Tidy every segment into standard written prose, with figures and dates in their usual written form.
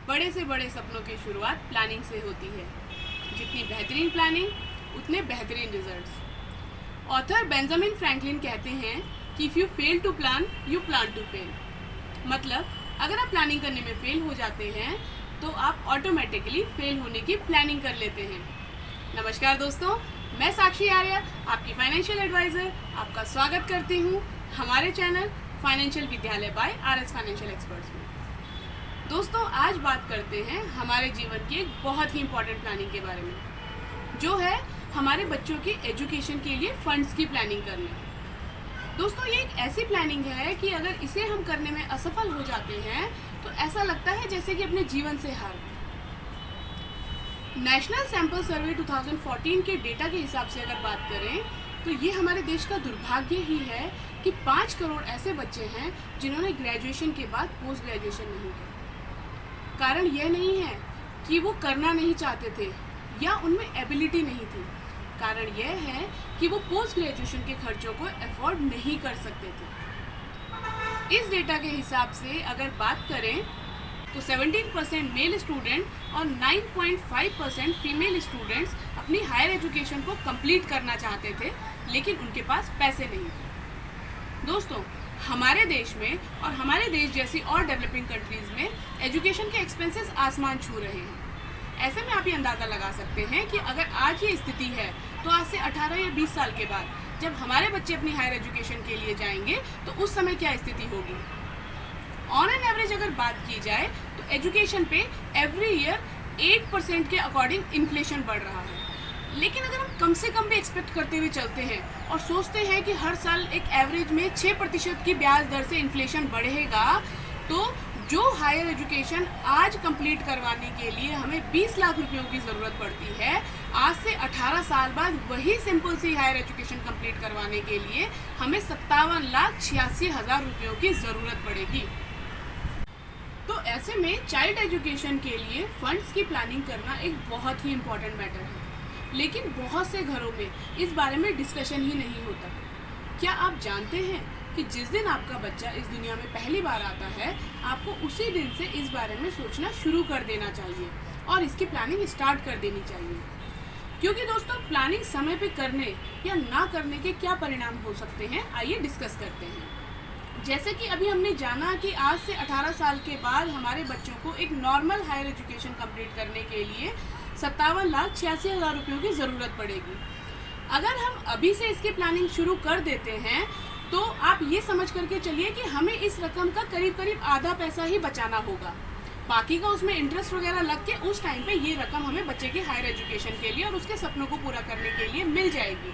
बड़े से बड़े सपनों की शुरुआत प्लानिंग से होती है। जितनी बेहतरीन प्लानिंग उतने बेहतरीन रिजल्ट्स। ऑथर बेंजामिन फ्रैंकलिन कहते हैं कि if you fail to plan you plan to fail. मतलब अगर आप प्लानिंग करने में फेल हो जाते हैं तो आप ऑटोमेटिकली फेल होने की प्लानिंग कर लेते हैं। नमस्कार दोस्तों, मैं साक्षी आर्या, आपकी फाइनेंशियल एडवाइज़र, आपका स्वागत करती हूँ हमारे चैनल फाइनेंशियल विद्यालय बाय आरएस फाइनेंशियल एक्सपर्ट्स में। दोस्तों, आज बात करते हैं हमारे जीवन की एक बहुत ही इम्पॉर्टेंट प्लानिंग के बारे में, जो है हमारे बच्चों की एजुकेशन के लिए फंड्स की प्लानिंग करना। दोस्तों, ये एक ऐसी प्लानिंग है कि अगर इसे हम करने में असफल हो जाते हैं तो ऐसा लगता है जैसे कि अपने जीवन से हार गए। नेशनल सैंपल सर्वे 2014 के डेटा के हिसाब से अगर बात करें तो ये हमारे देश का दुर्भाग्य ही है कि 5 करोड़ ऐसे बच्चे हैं जिन्होंने ग्रेजुएशन के बाद पोस्ट ग्रेजुएशन नहीं किया। कारण यह नहीं है कि वो करना नहीं चाहते थे या उनमें एबिलिटी नहीं थी। कारण यह है कि वो पोस्ट ग्रेजुएशन के खर्चों को अफोर्ड नहीं कर सकते थे। इस डेटा के हिसाब से अगर बात करें तो 17% मेल स्टूडेंट और 9.5% फीमेल स्टूडेंट्स अपनी हायर एजुकेशन को कंप्लीट करना चाहते थे, लेकिन उनके पास पैसे नहीं थे। दोस्तों, हमारे देश में और हमारे देश जैसी और डेवलपिंग कंट्रीज़ में एजुकेशन के एक्सपेंसेस आसमान छू रहे हैं। ऐसे में आप ये अंदाज़ा लगा सकते हैं कि अगर आज ये स्थिति है तो आज से 18 या 20 साल के बाद जब हमारे बच्चे अपनी हायर एजुकेशन के लिए जाएंगे तो उस समय क्या स्थिति होगी। ऑन एन एवरेज अगर बात की जाए तो एजुकेशन पे एवरी ईयर 8% के अकॉर्डिंग इन्फ्लेशन बढ़ रहा है। लेकिन अगर हम कम से कम भी एक्सपेक्ट करते हुए चलते हैं और सोचते हैं कि हर साल एक एवरेज में 6% की ब्याज दर से इन्फ्लेशन बढ़ेगा, तो जो हायर एजुकेशन आज कंप्लीट करवाने के लिए हमें 20 लाख रुपयों की ज़रूरत पड़ती है, आज से 18 साल बाद वही सिंपल सी हायर एजुकेशन कंप्लीट करवाने के लिए हमें 57,86,000 रुपयों की ज़रूरत पड़ेगी। तो ऐसे में चाइल्ड एजुकेशन के लिए फंड्स की प्लानिंग करना एक बहुत ही इम्पॉर्टेंट मैटर है, लेकिन बहुत से घरों में इस बारे में डिस्कशन ही नहीं होता। क्या आप जानते हैं कि जिस दिन आपका बच्चा इस दुनिया में पहली बार आता है, आपको उसी दिन से इस बारे में सोचना शुरू कर देना चाहिए और इसकी प्लानिंग स्टार्ट कर देनी चाहिए। क्योंकि दोस्तों, प्लानिंग समय पे करने या ना करने के क्या परिणाम हो सकते हैं, आइए डिस्कस करते हैं। जैसे कि अभी हमने जाना कि आज से 18 साल के बाद हमारे बच्चों को एक नॉर्मल हायर एजुकेशन कंप्लीट करने के लिए 57,86,000 रुपयों की ज़रूरत पड़ेगी। अगर हम अभी से इसकी प्लानिंग शुरू कर देते हैं तो आप ये समझ करके चलिए कि हमें इस रकम का करीब करीब आधा पैसा ही बचाना होगा। बाकी का उसमें इंटरेस्ट वगैरह लग के उस टाइम पे ये रकम हमें बच्चे की हायर एजुकेशन के लिए और उसके सपनों को पूरा करने के लिए मिल जाएगी।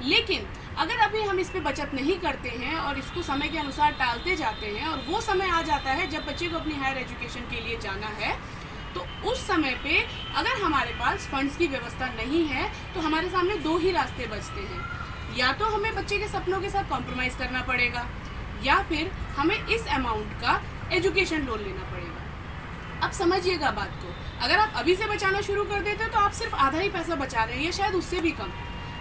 लेकिन अगर अभी हम इस पे बचत नहीं करते हैं और इसको समय के अनुसार टालते जाते हैं और वो समय आ जाता है जब बच्चे को अपनी हायर एजुकेशन के लिए जाना है, तो उस समय पे अगर हमारे पास फंड्स की व्यवस्था नहीं है तो हमारे सामने 2 ही रास्ते बचते हैं। या तो हमें बच्चे के सपनों के साथ कॉम्प्रोमाइज़ करना पड़ेगा या फिर हमें इस अमाउंट का एजुकेशन लोन लेना पड़ेगा। अब समझिएगा बात को, अगर आप अभी से बचाना शुरू कर देते हो तो आप सिर्फ आधा ही पैसा बचा रहे हैं या शायद उससे भी कम।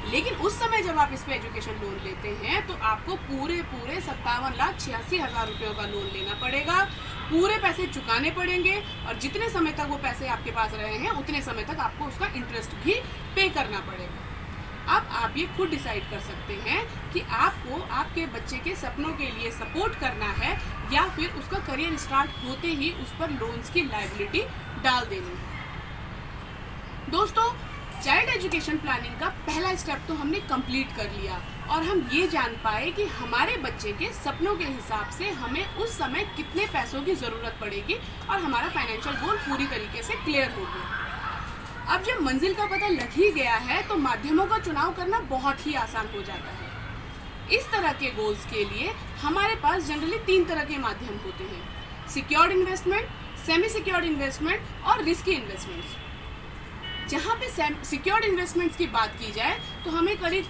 लेकिन उस समय जब आप इस पे एजुकेशन लोन लेते हैं तो आपको पूरे 57,86,000 रुपयों का लोन लेना पड़ेगा। पूरे पैसे चुकाने पड़ेंगे और जितने समय तक वो पैसे आपके पास रहे हैं उतने समय तक आपको उसका इंटरेस्ट भी पे करना पड़ेगा। अब आप ये खुद डिसाइड कर सकते हैं कि आपको आपके बच्चे के सपनों के लिए सपोर्ट करना है या फिर उसका करियर स्टार्ट होते ही उस पर लोन्स की लायबिलिटी डाल देनी है। दोस्तों, चाइल्ड एजुकेशन प्लानिंग का पहला स्टेप तो हमने कंप्लीट कर लिया और हम ये जान पाए कि हमारे बच्चे के सपनों के हिसाब से हमें उस समय कितने पैसों की ज़रूरत पड़ेगी और हमारा फाइनेंशियल गोल पूरी तरीके से क्लियर हो गया। अब जब मंजिल का पता लग ही गया है तो माध्यमों का चुनाव करना बहुत ही आसान हो जाता है। इस तरह के गोल्स के लिए हमारे पास जनरली 3 तरह के माध्यम होते हैं: secured investment, semi secured investment और रिस्की इन्वेस्टमेंट्स। जहाँ पे सिक्योर्ड इन्वेस्टमेंट्स की बात की जाए तो हमें करीब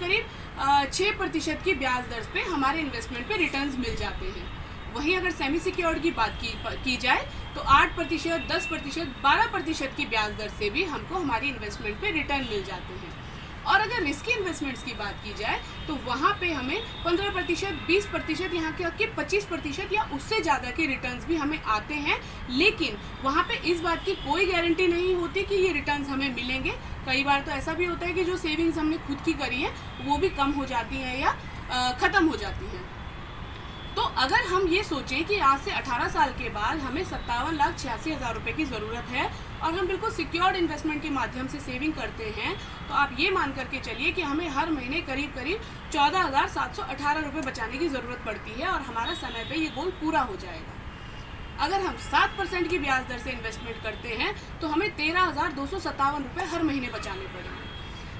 6% की ब्याज दर पे हमारे इन्वेस्टमेंट पे रिटर्न्स मिल जाते हैं। वहीं अगर सेमी सिक्योर्ड की बात की जाए तो 8%, 10%, 12% की ब्याज दर से भी हमको हमारी इन्वेस्टमेंट पे रिटर्न मिल जाते हैं। और अगर रिस्की इन्वेस्टमेंट्स की बात की जाए तो वहाँ पे हमें 15%, 20%, यहाँ के 25% या उससे ज़्यादा के रिटर्न्स भी हमें आते हैं, लेकिन वहाँ पे इस बात की कोई गारंटी नहीं होती कि ये रिटर्न्स हमें मिलेंगे। कई बार तो ऐसा भी होता है कि जो सेविंग्स हमने खुद की करी है वो भी कम हो जाती हैं या ख़त्म हो जाती हैं। तो अगर हम ये सोचें कि आज से 18 साल के बाद हमें 57,86,000 रुपये की ज़रूरत है और हम बिल्कुल सिक्योर्ड इन्वेस्टमेंट के माध्यम से सेविंग करते हैं, तो आप ये मान करके चलिए कि हमें हर महीने करीब 14,718 रुपये बचाने की ज़रूरत पड़ती है और हमारा समय पे ये गोल पूरा हो जाएगा। अगर हम 7% की ब्याज दर से इन्वेस्टमेंट करते हैं तो हमें 13,257 रुपये हर महीने बचाने पड़ेंगे।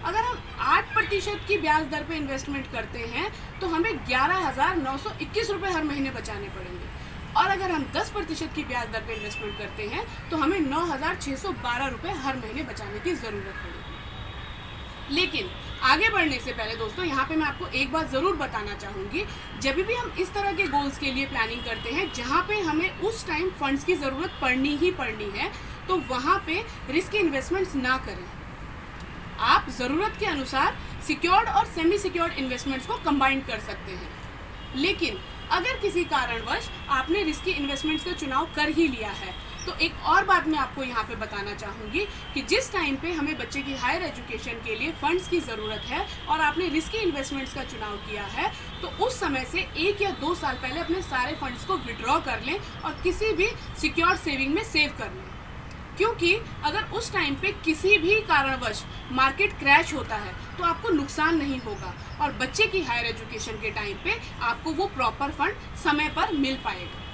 अगर हम 8% की ब्याज दर पे इन्वेस्टमेंट करते हैं तो हमें 11,921 रुपये हर महीने बचाने पड़ेंगे और अगर हम 10% की ब्याज दर पे इन्वेस्टमेंट करते हैं तो हमें 9,612 रुपये हर महीने बचाने की ज़रूरत पड़ेगी। लेकिन आगे बढ़ने से पहले दोस्तों यहाँ पे मैं आपको एक बात ज़रूर बताना चाहूँगी, जब भी हम इस तरह के गोल्स के लिए प्लानिंग करते हैं जहाँ पे हमें उस टाइम फंड्स की ज़रूरत पड़नी ही पड़नी है, तो वहाँ पे रिस्की इन्वेस्टमेंट्स ना करें। आप ज़रूरत के अनुसार सिक्योर्ड और सेमी सिक्योर्ड इन्वेस्टमेंट्स को कंबाइन कर सकते हैं। लेकिन अगर किसी कारणवश आपने रिस्की इन्वेस्टमेंट्स का चुनाव कर ही लिया है तो एक और बात मैं आपको यहाँ पे बताना चाहूँगी कि जिस टाइम पे हमें बच्चे की हायर एजुकेशन के लिए फंड्स की ज़रूरत है और आपने रिस्की इन्वेस्टमेंट्स का चुनाव किया है तो उस समय से 1 या 2 साल पहले अपने सारे फंड्स को विड्रॉ कर लें और किसी भी सिक्योर सेविंग में सेव कर लें, क्योंकि अगर उस टाइम पे किसी भी कारणवश मार्केट क्रैश होता है तो आपको नुकसान नहीं होगा और बच्चे की हायर एजुकेशन के टाइम पे आपको वो प्रॉपर फंड समय पर मिल पाएगा।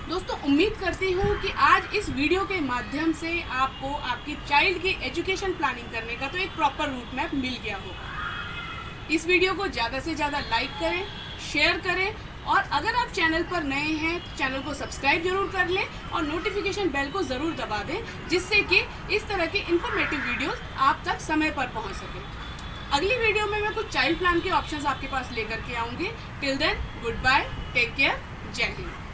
दोस्तों उम्मीद करती हूँ कि आज इस वीडियो के माध्यम से आपको आपकी चाइल्ड की एजुकेशन प्लानिंग करने का तो एक प्रॉपर रूट मैप मिल गया होगा। इस वीडियो को ज़्यादा से ज़्यादा लाइक करें, शेयर करें और अगर आप चैनल पर नए हैं तो चैनल को सब्सक्राइब जरूर कर लें और नोटिफिकेशन बेल को ज़रूर दबा दें, जिससे कि इस तरह के इन्फॉर्मेटिव वीडियोस आप तक समय पर पहुंच सकें। अगली वीडियो में मैं कुछ चाइल्ड प्लान के ऑप्शंस आपके पास लेकर के आऊँगी। Till then goodbye, take care, Jai Hind.